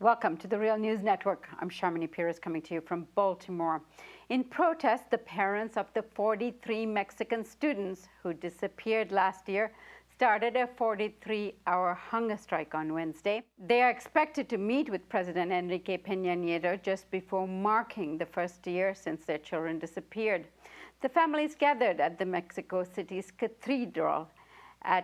Welcome to the Real News Network. I'm Sharmini Pires coming to you from Baltimore. In protest, the parents of the 43 Mexican students who disappeared last year started a 43-hour hunger strike on Wednesday. They are expected to meet with President Enrique Peña Nieto just before marking the first year since their children disappeared. The families gathered at the Mexico City's cathedral at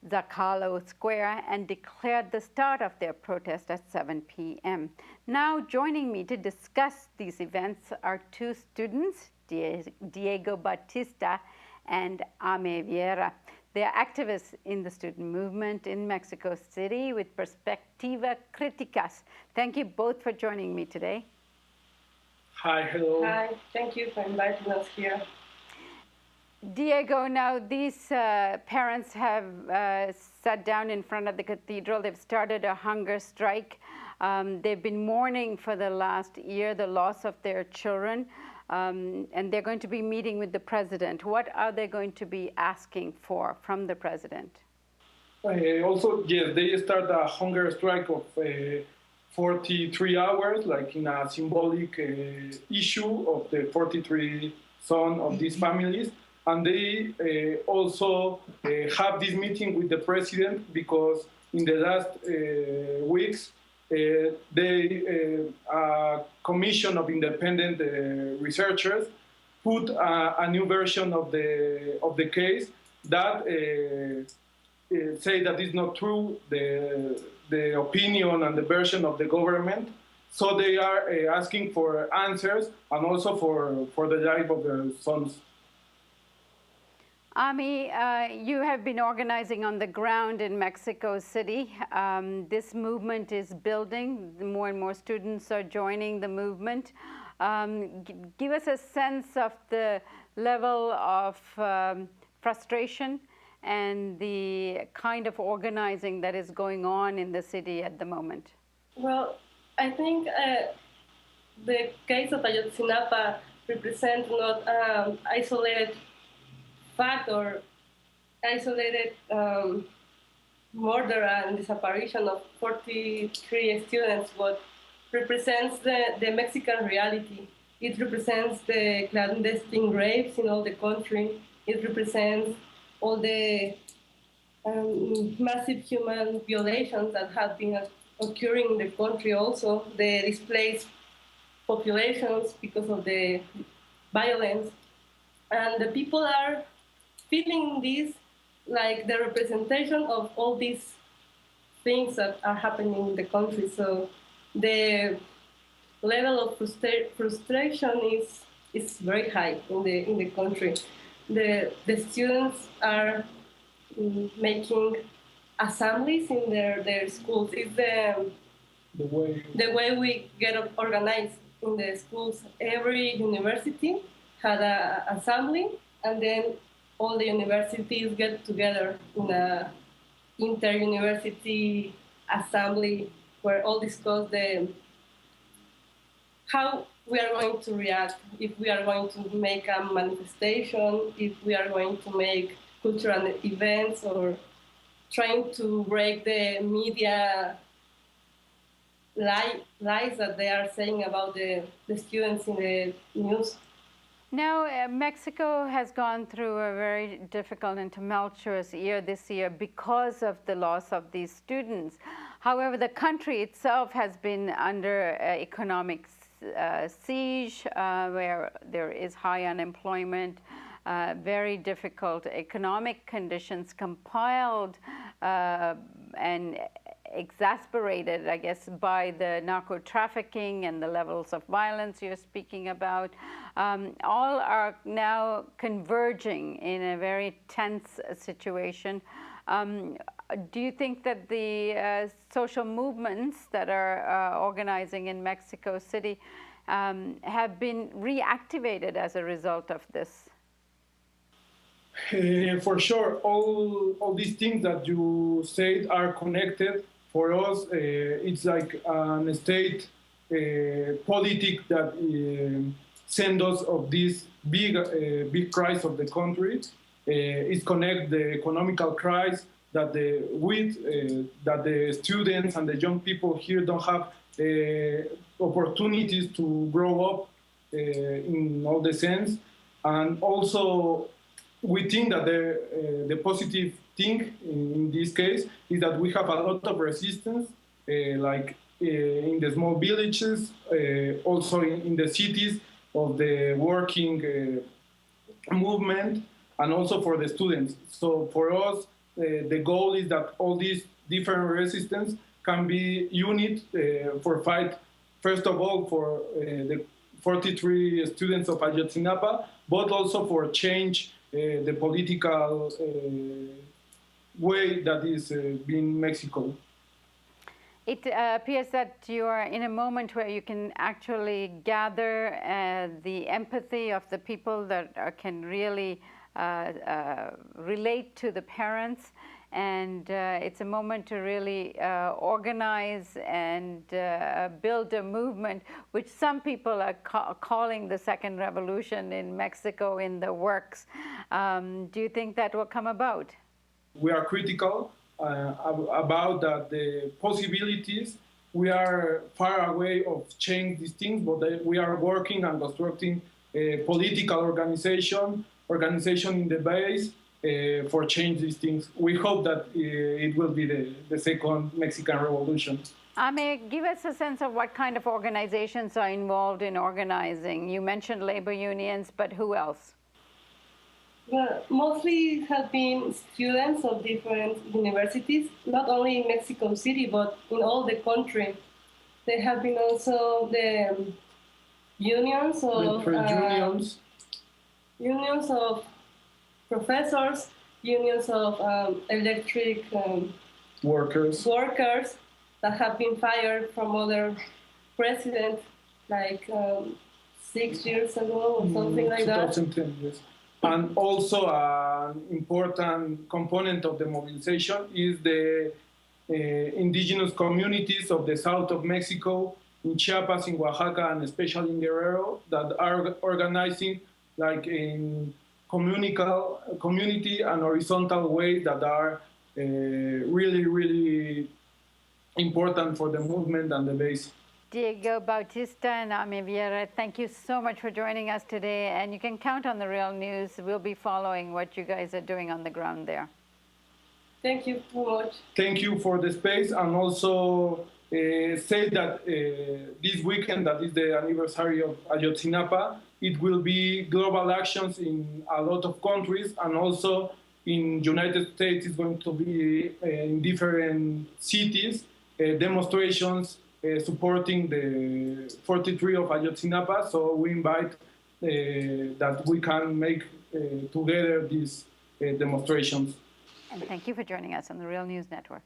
Zocalo Square and declared the start of their protest at 7 p.m. Now joining me to discuss these events are two students, Diego Batista and Ame Vieira. They are activists in the student movement in Mexico City with Perspectiva Críticas. Thank you both for joining me today. Hi, hello. Hi, thank you for inviting us here. Diego, now these parents have sat down in front of the cathedral. They've started a hunger strike. They've been mourning for the last year the loss of their children, and they're going to be meeting with the president. What are they going to be asking for from the president? Also, yes, they start a hunger strike of 43 hours, like in a symbolic issue of the 43 sons of these families. And they also have this meeting with the president because in the last weeks, a commission of independent researchers put a new version of the case that say that it's not true, the opinion and the version of the government. So they are asking for answers and also for the life of their sons. Ami, you have been organizing on the ground in Mexico City. This movement is building. More and more students are joining the movement. Give us a sense of the level of frustration and the kind of organizing that is going on in the city at the moment. Well, I think the case of Ayotzinapa represents not isolated fact or isolated murder and disappearance of 43 students, but represents the Mexican reality. It represents the clandestine rapes in all the country. It represents all the massive human violations that have been occurring in the country also, the displaced populations because of the violence. And the people are feeling this like the representation of all these things that are happening in the country. So the level of frustration is very high in the country. The students are making assemblies in their schools. It's the way we get organized in the schools. Every university had an assembly, and then all the universities get together in a inter-university assembly where all discuss how we are going to react, if we are going to make a manifestation, if we are going to make cultural events, or trying to break the media lies that they are saying about the students in the news. Now, Mexico has gone through a very difficult and tumultuous year this year because of the loss of these students. However, the country itself has been under economic siege, where there is high unemployment, very difficult economic conditions compiled and exasperated, I guess, by the narco trafficking and the levels of violence you're speaking about. All are now converging in a very tense situation. Do you think that the social movements that are organizing in Mexico City have been reactivated as a result of this? For sure, all these things that you said are connected. For us, it's like a state politic that send us of this big crisis of the country. It connects the economical crisis that the students and the young people here don't have opportunities to grow up in all the sense. And also, we think that the positive thing in this case is that we have a lot of resistance, like in the small villages, also in the cities of the working movement, and also for the students. So for us, the goal is that all these different resistance can be unit for fight, first of all, for the 43 students of Ayotzinapa, but also for change the political way that is being Mexico. It appears that you are in a moment where you can actually gather the empathy of the people that can really relate to the parents, and it's a moment to really organize and build a movement, which some people are calling the second revolution in Mexico in the works. Do you think that will come about? We are critical about that the possibilities. We are far away of change these things, but we are working and constructing a political organization in the base for change these things. We hope that it will be the second Mexican Revolution. Ame, give us a sense of what kind of organizations are involved in organizing. You mentioned labor unions, but who else? Well, mostly have been students of different universities, not only in Mexico City, but in all the country. There have been also the unions of unions of professors, unions of electric workers that have been fired from other presidents, like 6 years ago or something like 2010, that. Yes. And also an important component of the mobilization is the indigenous communities of the south of Mexico, in Chiapas, in Oaxaca, and especially in Guerrero, that are organizing like in community and horizontal ways that are really, really important for the movement and the base. Diego Bautista and Ame Vieira, thank you so much for joining us today, and you can count on The Real News. We'll be following what you guys are doing on the ground there. Thank you so much. Thank you for the space, and also say that this weekend, that is the anniversary of Ayotzinapa, it will be global actions in a lot of countries, and also in United States it's going to be in different cities, demonstrations supporting the 43 of Ayotzinapa. So we invite that we can make together these demonstrations. And thank you for joining us on the Real News Network.